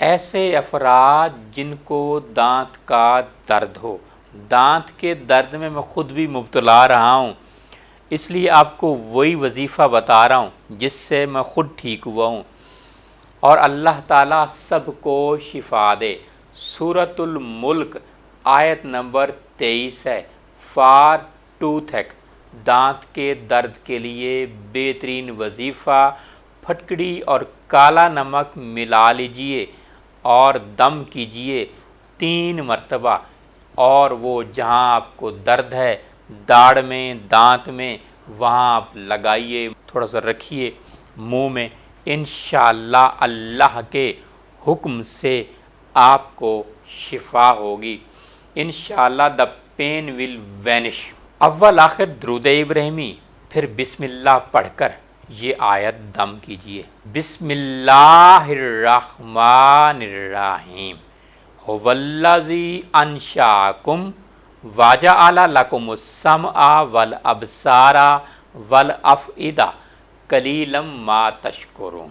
ایسے افراد جن کو دانت کا درد ہو، دانت کے درد میں خود بھی مبتلا رہا ہوں، اس لیے آپ کو وہی وظیفہ بتا رہا ہوں جس سے میں خود ٹھیک ہوا ہوں، اور اللہ تعالیٰ سب کو شفا دے۔ سورۃ الملک آیت نمبر 23 ہے۔ فار ٹوتھ ایک، دانت کے درد کے لیے بہترین وظیفہ، پھٹکڑی اور کالا نمک ملا لیجئے اور دم کیجئے 3 مرتبہ، اور وہ جہاں آپ کو درد ہے داڑھ میں، دانت میں، وہاں آپ لگائیے، تھوڑا سا رکھیے منہ میں، انشاءاللہ اللہ کے حکم سے آپ کو شفا ہوگی۔ انشاءاللہ the pain will vanish۔ اول آخر درود ابراہیمی، پھر بسم اللہ پڑھ کر یہ آیت دم کیجئے۔ بسم اللہ الرحمن الرحیم۔ هو الذی انشأکم وجعل لکم السمع والابصار والافئدہ قلیلا ما تشکرون۔